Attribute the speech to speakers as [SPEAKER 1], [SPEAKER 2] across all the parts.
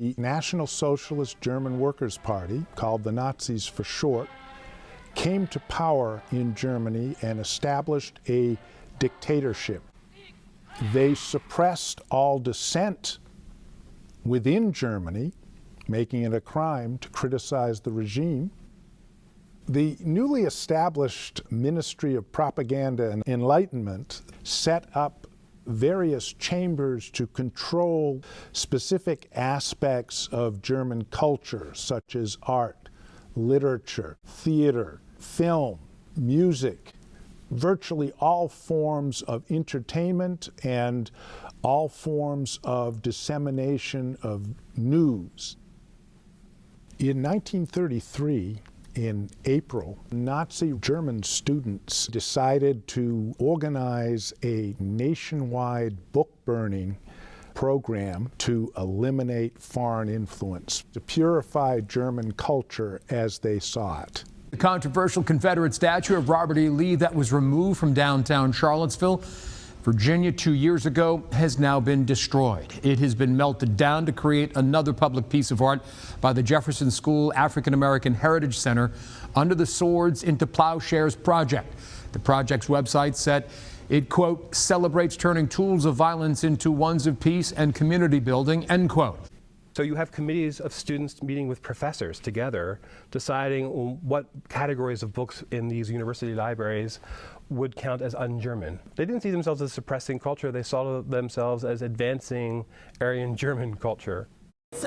[SPEAKER 1] The National Socialist German Workers' Party, called the Nazis for short, came to power in Germany and established a dictatorship. They suppressed all dissent within Germany, making it a crime to criticize the regime. The newly established Ministry of Propaganda and Enlightenment set up various chambers to control specific aspects of German culture, such as art, literature, theater, film, music, virtually all forms of entertainment and all forms of dissemination of news. In 1933, in April, Nazi German students decided to organize a nationwide book burning program to eliminate foreign influence, to purify German culture as they saw it.
[SPEAKER 2] The controversial Confederate statue of Robert E. Lee that was removed from downtown Charlottesville, Virginia 2 years ago has now been destroyed. It has been melted down to create another public piece of art by the Jefferson School African American Heritage Center under the Swords into Plowshares project. The project's website said it, quote, celebrates turning tools of violence into ones of peace and community building, end quote.
[SPEAKER 3] So you have committees of students meeting with professors together, deciding what categories of books in these university libraries would count as un-German. They didn't see themselves as suppressing culture, they saw themselves as advancing Aryan German culture.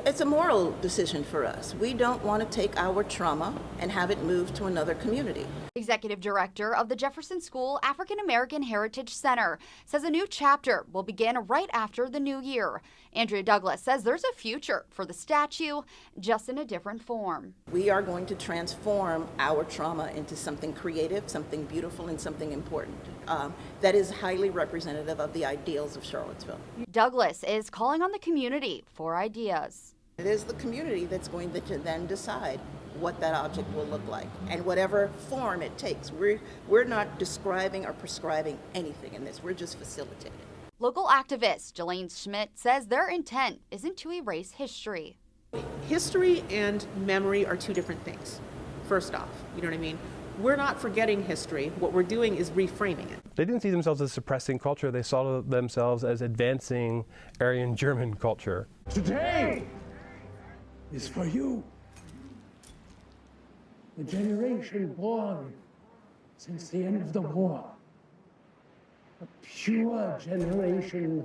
[SPEAKER 4] It's a moral decision for us. We don't want to take our trauma and have it move to another community.
[SPEAKER 5] Executive Director of the Jefferson School African American Heritage Center says a new chapter will begin right after the new year. Andrea Douglas says there's a future for the statue, just in a different form.
[SPEAKER 4] We are going to transform our trauma into something creative, something beautiful, and something important that is highly representative of the ideals of Charlottesville.
[SPEAKER 5] Douglas is calling on the community for ideas.
[SPEAKER 4] It is the community that's going to then decide what that object will look like and whatever form it takes. We're not describing or prescribing anything in this. We're just facilitating.
[SPEAKER 5] Local activist Jelaine Schmidt says their intent isn't to erase history.
[SPEAKER 6] History and memory are two different things, first off, you know what I mean? We're not forgetting history. What we're doing is reframing it.
[SPEAKER 3] They didn't see themselves as suppressing culture, they saw themselves as advancing Aryan German culture.
[SPEAKER 7] Today is for you. The generation born since the end of the war. A pure generation,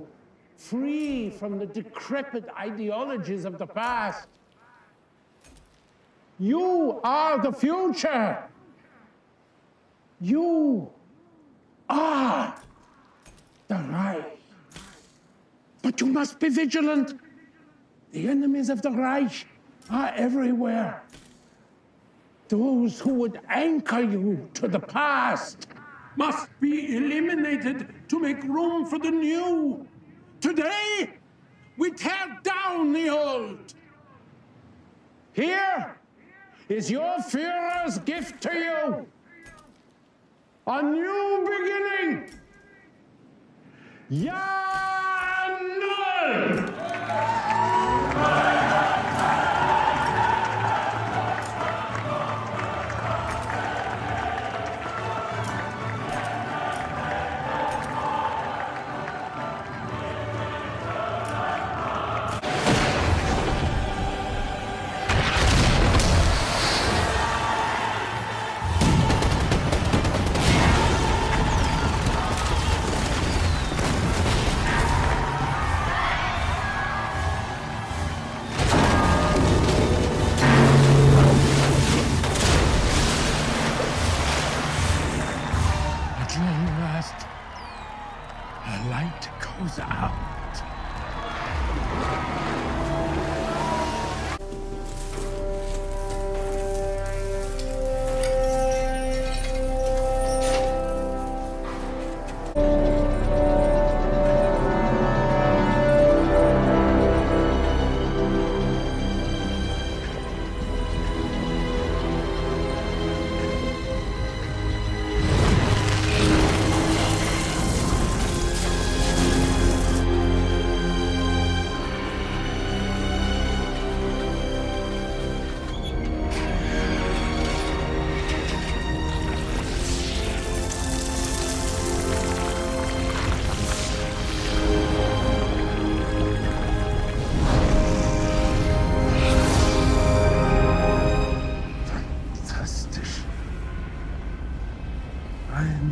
[SPEAKER 7] free from the decrepit ideologies of the past. You are the future. You are the Reich. But you must be vigilant. The enemies of the Reich are everywhere. Those who would anchor you to the past must be eliminated to make room for the new. Today, we tear down the old. Here is your Führer's gift to you. A new beginning. Ja, null.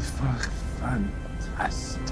[SPEAKER 7] einfach fantastisch.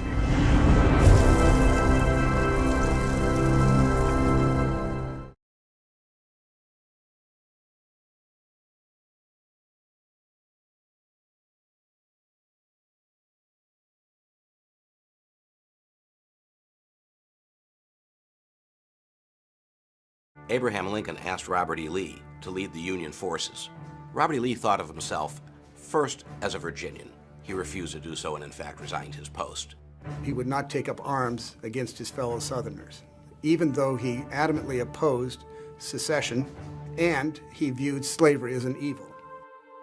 [SPEAKER 8] Abraham Lincoln asked Robert E. Lee to lead the Union forces. Robert E. Lee thought of himself first as a Virginian. He refused to do so and in fact resigned his post.
[SPEAKER 9] He would not take up arms against his fellow Southerners, even though he adamantly opposed secession and he viewed slavery as an evil.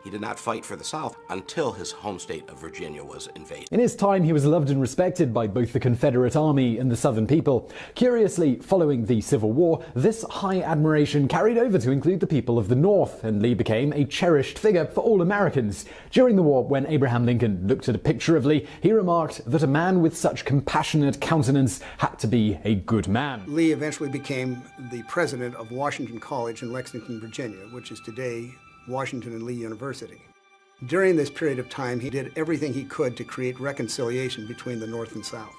[SPEAKER 8] He did not fight for the South until his home state of Virginia was invaded.
[SPEAKER 10] In his time, he was loved and respected by both the Confederate Army and the Southern people. Curiously, following the Civil War, this high admiration carried over to include the people of the North, and Lee became a cherished figure for all Americans. During the war, when Abraham Lincoln looked at a picture of Lee, he remarked that a man with such compassionate countenance had to be a good man.
[SPEAKER 9] Lee eventually became the president of Washington College in Lexington, Virginia, which is today Washington and Lee University. During this period of time, he did everything he could to create reconciliation between the North and South.